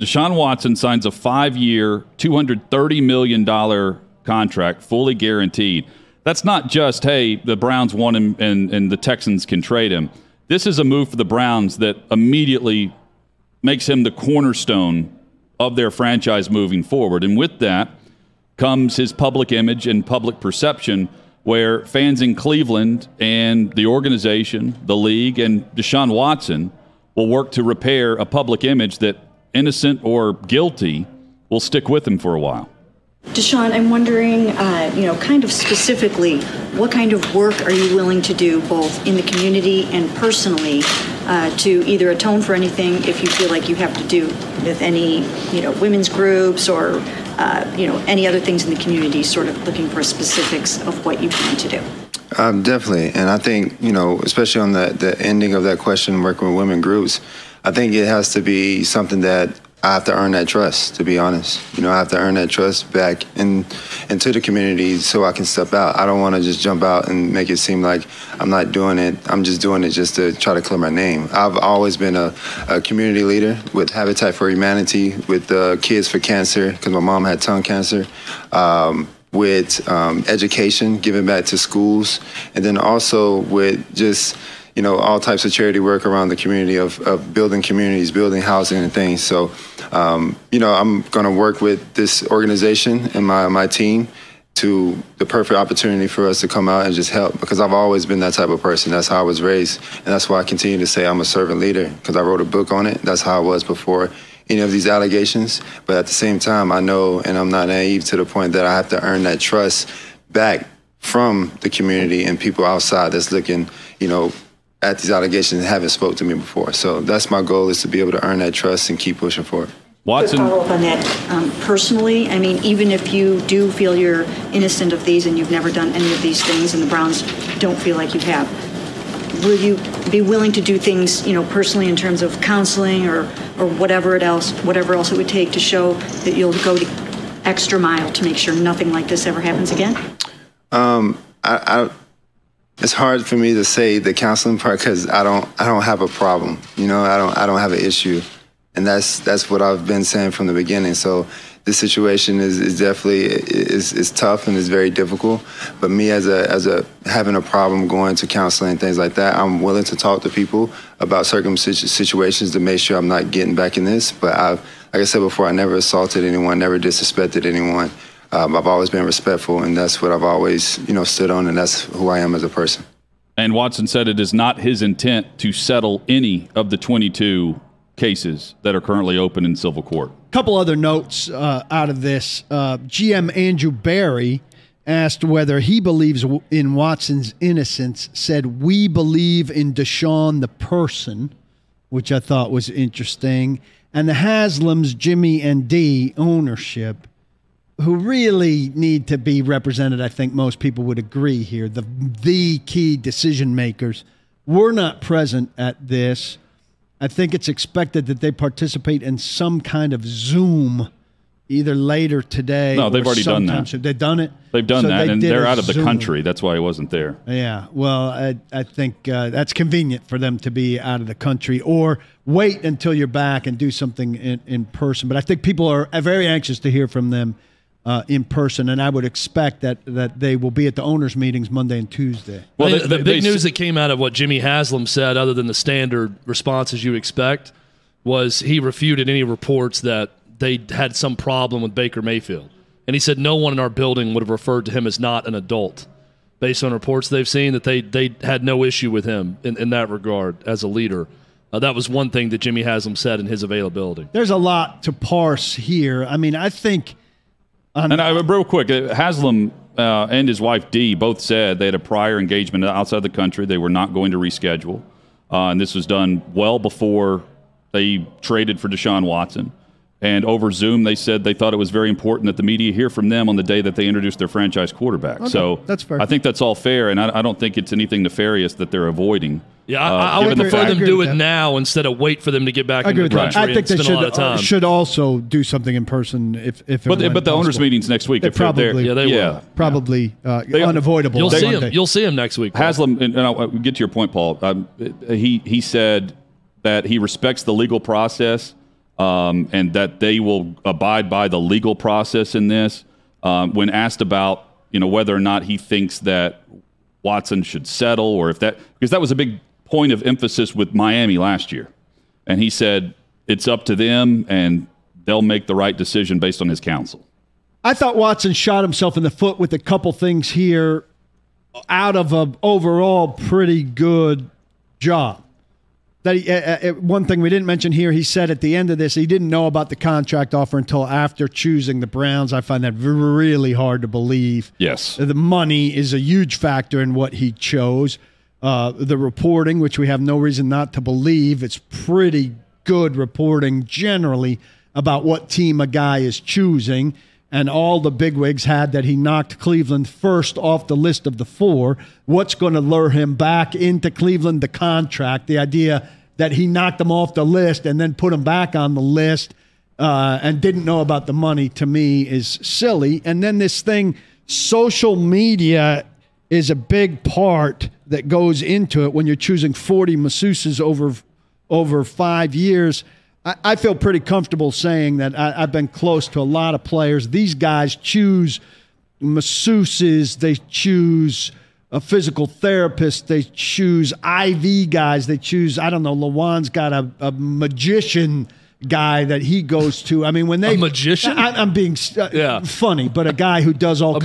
Deshaun Watson signs a 5-year, $230 million contract, fully guaranteed. That's not just, hey, the Browns want him and the Texans can trade him. This is a move for the Browns that immediately makes him the cornerstone of their franchise moving forward. And with that comes his public image and public perception, where fans in Cleveland and the organization, the league, and Deshaun Watson will work to repair a public image that, innocent or guilty, will stick with him for a while. Deshaun, I'm wondering, kind of specifically, what kind of work are you willing to do both in the community and personally to either atone for anything if you feel like you have to do with any, women's groups or, any other things in the community, sort of looking for specifics of what you plan to do? Definitely. And I think, especially on the ending of that question, working with women groups, I think it has to be something that I have to earn that trust, to be honest. I have to earn that trust back into the community so I can step out. I don't want to just jump out and make it seem like I'm not doing it. I'm just doing it just to try to clear my name. I've always been a community leader with Habitat for Humanity, with Kids for Cancer, because my mom had tongue cancer, with education, giving back to schools, and then also with just all types of charity work around the community of building communities, building housing and things. So, I'm going to work with this organization and my team to the perfect opportunity for us to come out and just help, because I've always been that type of person. That's how I was raised. And that's why I continue to say I'm a servant leader, because I wrote a book on it. That's how I was before any of these allegations. But at the same time, I know, and I'm not naive to the point that I have to earn that trust back from the community and people outside that's looking, at these allegations and haven't spoke to me before. So that's my goal, is to be able to earn that trust and keep pushing for it. Watson. Follow up on that personally. I mean, even if you do feel you're innocent of these and you've never done any of these things and the Browns don't feel like you have, will you be willing to do things, personally in terms of counseling or whatever else it would take to show that you'll go the extra mile to make sure nothing like this ever happens again? It's hard for me to say the counseling part, because I don't have a problem. I don't have an issue, and that's what I've been saying from the beginning. So this situation is definitely is tough and is very difficult. But me as a having a problem going to counseling and things like that, I'm willing to talk to people about certain situations to make sure I'm not getting back in this. But like I said before, I never assaulted anyone, never disrespected anyone. I've always been respectful, and that's what I've always, stood on, and that's who I am as a person. And Watson said it is not his intent to settle any of the 22 cases that are currently open in civil court. A couple other notes out of this. GM Andrew Barry asked whether he believes in Watson's innocence, said, "We believe in Deshaun the person," which I thought was interesting. And the Haslams, Jimmy and Dee ownership, who really need to be represented, I think most people would agree here, the key decision makers, were not present at this. I think it's expected that they participate in some kind of Zoom either later today. No, they've already done that. They've done it? They've done that, and they're out of the country. That's why he wasn't there. Yeah, well, I think that's convenient for them to be out of the country, or wait until you're back and do something in person. But I think people are very anxious to hear from them in person, and I would expect that they will be at the owners' meetings Monday and Tuesday. Well, the big news that came out of what Jimmy Haslam said, other than the standard responses you expect, was he refuted any reports that they had some problem with Baker Mayfield. And he said no one in our building would have referred to him as not an adult, based on reports they've seen, that they had no issue with him in that regard as a leader. That was one thing that Jimmy Haslam said in his availability. There's a lot to parse here. I mean, I think... real quick, Haslam and his wife Dee both said they had a prior engagement outside the country. They were not going to reschedule. And this was done well before they traded for Deshaun Watson. And over Zoom, they said they thought it was very important that the media hear from them on the day that they introduced their franchise quarterback. Okay, so that's fair. I think that's all fair, and I don't think it's anything nefarious that they're avoiding. Yeah, I would prefer them do it now instead of wait for them to get back in the country. I think they should also do something in person if but the owners' meetings next week. They probably unavoidable. You'll see him next week, Paul. Haslam, and I'll get to your point, Paul. He said that he respects the legal process and that they will abide by the legal process in this. When asked about whether or not he thinks that Watson should settle, or if that, because that was a big point of emphasis with Miami last year, and he said it's up to them and they'll make the right decision based on his counsel. I thought Watson shot himself in the foot with a couple things here out of an overall pretty good job. That one thing we didn't mention here, he said at the end of this, he didn't know about the contract offer until after choosing the Browns. I find that really hard to believe. Yes. The money is a huge factor in what he chose. The reporting, which we have no reason not to believe, it's pretty good reporting generally about what team a guy is choosing. And all the bigwigs had that he knocked Cleveland first off the list of the 4. What's going to lure him back into Cleveland? The contract, the idea that he knocked them off the list and then put him back on the list and didn't know about the money, to me, is silly. And then this thing, social media is a big part that goes into it when you're choosing 40 masseuses over 5 years. I feel pretty comfortable saying that I've been close to a lot of players. These guys choose masseuses. They choose a physical therapist. They choose IV guys. They choose, I don't know, Lawan's got a magician guy that he goes to. I mean, when they... A magician? I'm being funny, but a guy who does all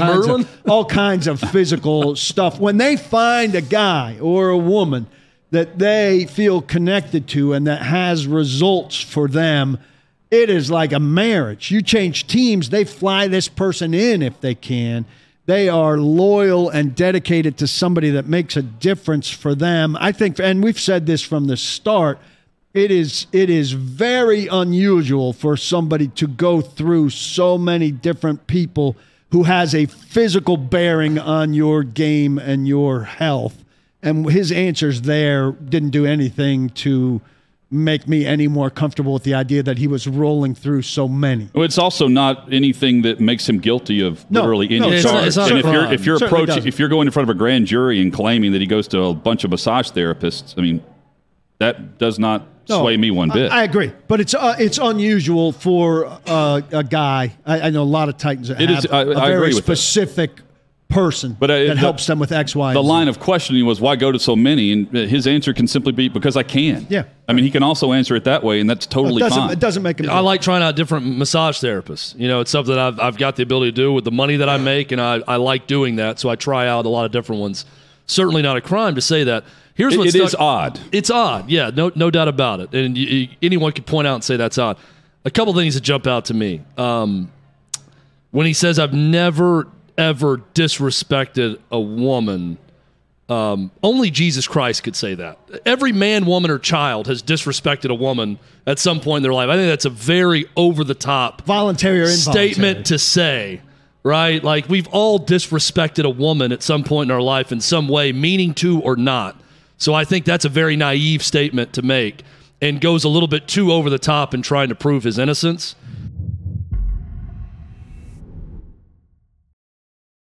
kinds of physical stuff. When they find a guy or a woman that they feel connected to and that has results for them, it is like a marriage. You change teams, they fly this person in if they can. They are loyal and dedicated to somebody that makes a difference for them. I think, and we've said this from the start, it is very unusual for somebody to go through so many different people who has a physical bearing on your game and your health. And his answers there didn't do anything to make me any more comfortable with the idea that he was rolling through so many. Well, it's also not anything that makes him guilty of literally any charge. It's not and if you're going in front of a grand jury and claiming that he goes to a bunch of massage therapists, I mean, that does not sway me one bit. I agree, but it's unusual for a guy. I know a lot of Titans that have a very specific person that helps them with X, Y, and the Z. line of questioning was, why go to so many? And his answer can simply be, because I can. Yeah. I mean, he can also answer it that way, and that's totally fine. It doesn't make him... I like trying out different massage therapists. It's something that I've got the ability to do with the money that I make, and I like doing that, so I try out a lot of different ones. Certainly not a crime to say that. Here's what's It is odd. It's odd, yeah, no doubt about it. And anyone could point out and say that's odd. A couple things that jump out to me. When he says, I've never ever disrespected a woman, only Jesus Christ could say that. Every man, woman, or child has disrespected a woman at some point in their life. I think that's a very over-the-top voluntary or involuntary statement to say, right? Like, we've all disrespected a woman at some point in our life in some way, meaning to or not. So I think that's a very naive statement to make and goes a little bit too over the top in trying to prove his innocence.